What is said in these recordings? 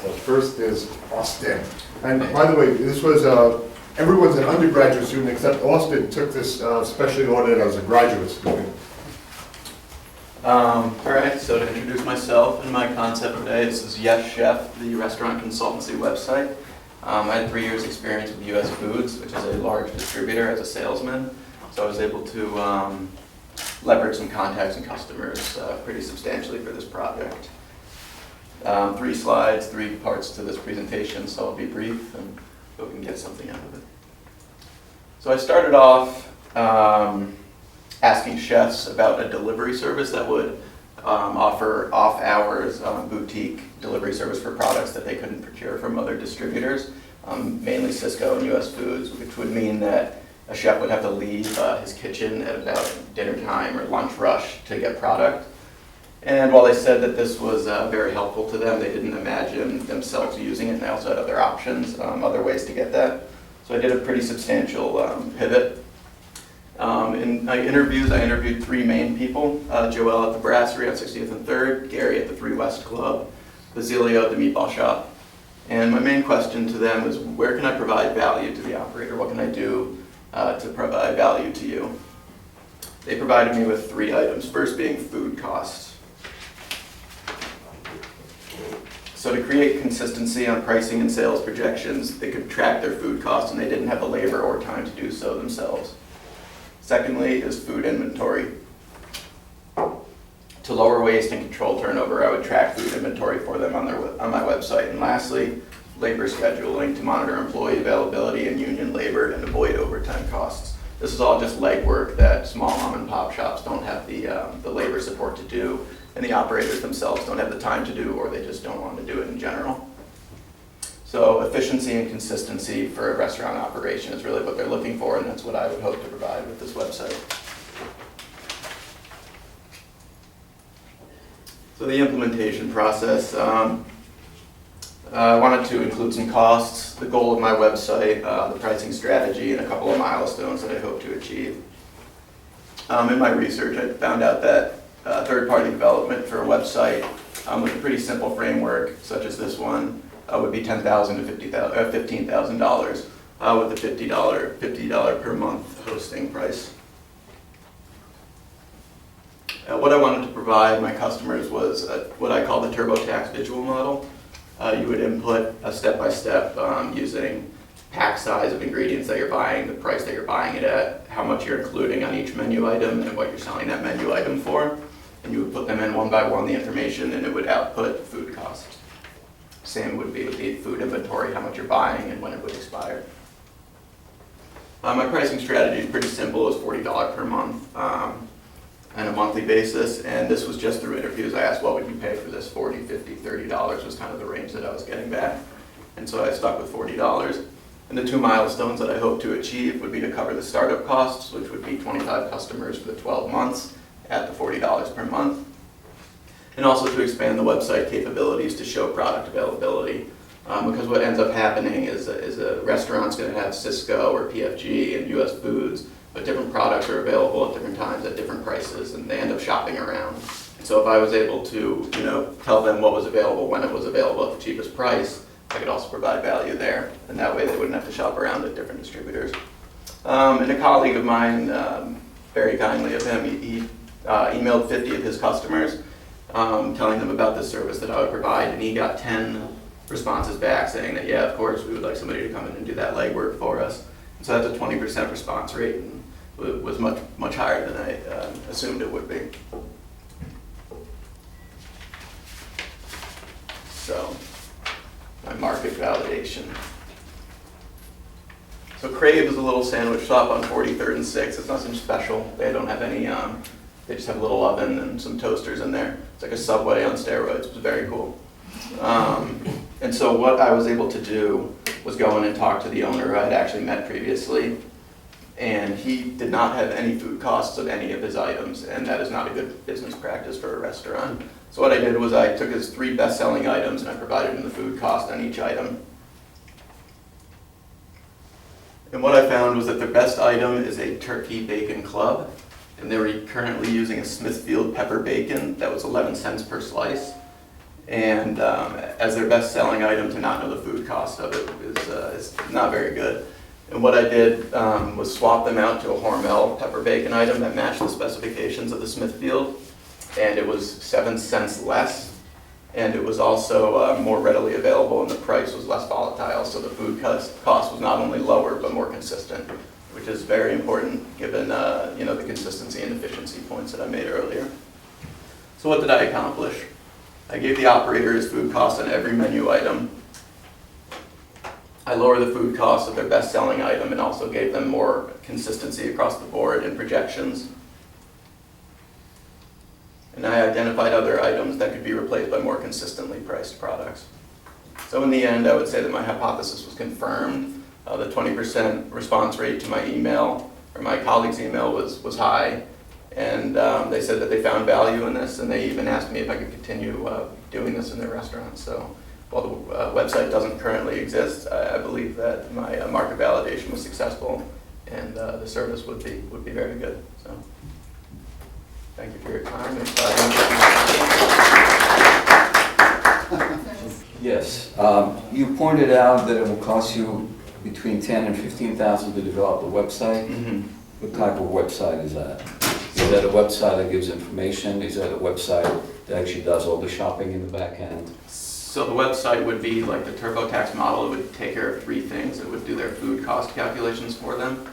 The first is Austin. And by the way, this was, everyone's an undergraduate student except Austin took this specially ordered as a graduate student. All right, so to introduce myself and my concept today, this is YesChef, the restaurant consultancy website. I had 3 years experience with US Foods, which is a large distributor, as a salesman. So I was able to leverage some contacts and customers pretty substantially for this project. 3 slides, 3 parts to this presentation, so I'll be brief and hope we can get something out of it. So I started off asking chefs about a delivery service that would offer off-hours boutique delivery service for products that they couldn't procure from other distributors, mainly Cisco and US Foods, which would mean that a chef would have to leave his kitchen at about dinner time or lunch rush to get product. And while they said that this was very helpful to them, they didn't imagine themselves using it, and they also had other options, other ways to get that. So I did a pretty substantial pivot. In my interviews, I interviewed 3 main people, Joel at the Brasserie on 60th and 3rd, Gary at the 3 West Club, Basilio at the Meatball Shop. And my main question to them was, where can I provide value to the operator? What can I do to provide value to you? They provided me with 3 items, first being food costs. So to create consistency on pricing and sales projections, they could track their food costs and they didn't have the labor or time to do so themselves. Secondly is food inventory. To lower waste and control turnover, I would track food inventory for them on my website. And lastly, labor scheduling to monitor employee availability and union labor and avoid overtime costs. This is all just legwork that small mom and pop shops don't have the labor support to do, and the operators themselves don't have the time to do, or they just don't want to do it in general. So efficiency and consistency for a restaurant operation is really what they're looking for, and that's what I would hope to provide with this website. So the implementation process, I wanted to include some costs, the goal of my website, the pricing strategy, and a couple of milestones that I hope to achieve. In my research, I found out that third-party development for a website with a pretty simple framework, such as this one, would be $10,000 to $15,000 with a $50 per month hosting price. What I wanted to provide my customers was what I call the Turbotax visual model. You would input a step-by-step using pack size of ingredients that you're buying, the price that you're buying it at, how much you're including on each menu item, and what you're selling that menu item for. And you would put them in one by one, the information, and it would output food costs. Same would be with the food inventory, how much you're buying and when it would expire. My pricing strategy is pretty simple. It was $40 per month on a monthly basis, and this was just through interviews. I asked, what would you pay for this? $40, $50, $30 was kind of the range that I was getting back. And so I stuck with $40. And the 2 milestones that I hope to achieve would be to cover the startup costs, which would be 25 customers for the 12 months at the $40 per month. And also to expand the website capabilities to show product availability. Because what ends up happening is a restaurant's going to have Cisco or PFG and US Foods, but different products are available at different times at different prices, and they end up shopping around. And so if I was able to, tell them what was available when it was available at the cheapest price, I could also provide value there, and that way they wouldn't have to shop around at different distributors. And a colleague of mine, very kindly of him, he emailed 50 of his customers, telling them about this service that I would provide, and he got 10 responses back saying that, yeah, of course, we would like somebody to come in and do that legwork for us. And so that's a 20% response rate, and it was much, much higher than I assumed it would be. So, my market validation. So Crave is a little sandwich shop on 43rd and 6th. It's nothing special. They don't have any, they just have a little oven and some toasters in there. It's like a Subway on steroids. It was very cool. And so what I was able to do was go in and talk to the owner who I had actually met previously. And he did not have any food costs of any of his items, and that is not a good business practice for a restaurant. So what I did was I took his 3 best-selling items and I provided him the food cost on each item. And what I found was that their best item is a turkey bacon club, and they were currently using a Smithfield pepper bacon that was 11 cents per slice. And as their best-selling item, to not know the food cost of it is not very good. And what I did was swap them out to a Hormel pepper bacon item that matched the specifications of the Smithfield, and it was 7 cents less, and it was also more readily available, and the price was less volatile, so the food cost was not only lower but more consistent, which is very important given the consistency and efficiency points that I made earlier. So what did I accomplish? I gave the operators food costs on every menu item. I lowered the food cost of their best-selling item and also gave them more consistency across the board in projections. And I identified other items that could be replaced by more consistently priced products. So in the end, I would say that my hypothesis was confirmed. The 20% response rate to my email, or my colleague's email, was high. And they said that they found value in this, and they even asked me if I could continue doing this in their restaurant. So while the website doesn't currently exist, I believe that my market validation was successful, and the service would be very good. So thank you for your time. Yes, you pointed out that it will cost you between $10,000 and $15,000 to develop a website. Mm-hmm. What type of website is that? Is that a website that gives information? Is that a website that actually does all the shopping in the back end? So the website would be like the Turbotax model. It would take care of 3 things. It would do their food cost calculations for them.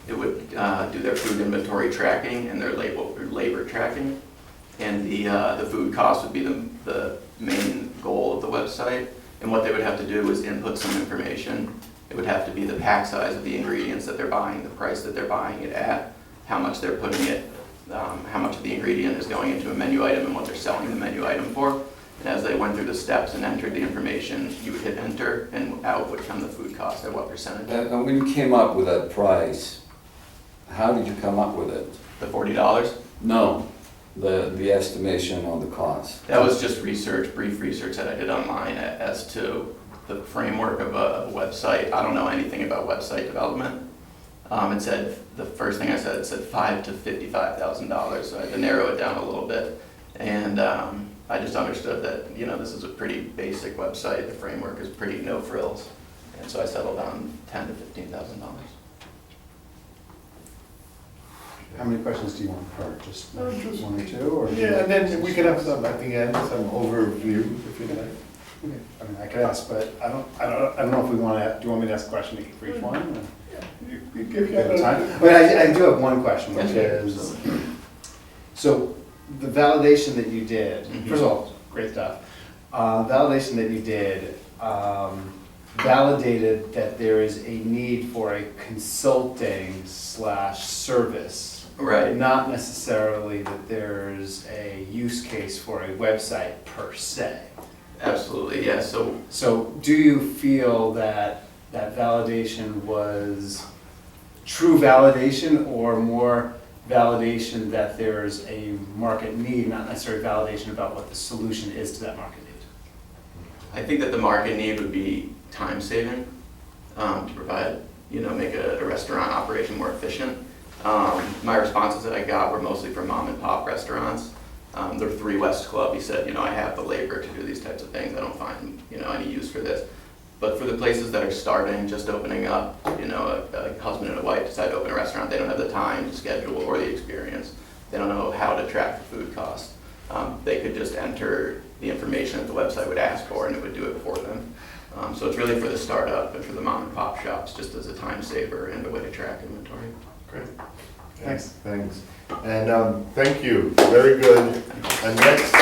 It would do their food inventory tracking and their labor tracking. And the food cost would be the main goal of the website. And what they would have to do is input some information. It would have to be the pack size of the ingredients that they're buying, the price that they're buying it at, how much they're putting it, how much of the ingredient is going into a menu item and what they're selling the menu item for. And as they went through the steps and entered the information, you would hit enter and out would come the food cost at what percentage. And when you came up with that price, how did you come up with it? The $40? No, the estimation on the cost. That was just research, brief research that I did online as to the framework of a website. I don't know anything about website development. It said, the first thing I said, it said $5,000 to $55,000, so I had to narrow it down a little bit. And I just understood that, this is a pretty basic website. The framework is pretty no frills. And so I settled on $10,000 to $15,000. How many questions do you want, Kurt? Just 1 or 2? Or Yeah, and then we can have some, at the end, some overview, if you'd like. Okay. I mean, I could ask, but I don't know if we want to. Do you want me to ask a question for each one? Or? You give Do you have time? I mean, I do have one question, which is, so the validation that you did. First of all, great stuff. Validation that you did validated that there is a need for a consulting / service. Right. Not necessarily that there's a use case for a website per se. Absolutely, yeah. So do you feel that that validation was true validation or more validation that there's a market need, not necessarily validation about what the solution is to that market need? I think that the market need would be time saving to provide, make a restaurant operation more efficient. My responses that I got were mostly from mom and pop restaurants. The 3 West Club, he said, I have the labor to do these types of things. I don't find, any use for this. But for the places that are starting, just opening up, a husband and a wife decide to open a restaurant, they don't have the time to schedule or the experience. They don't know how to track the food cost. They could just enter the information that the website would ask for and it would do it for them. So it's really for the startup and for the mom and pop shops, just as a time saver and a way to track inventory. Great. Thanks. Thanks. And thank you. Very good. And next,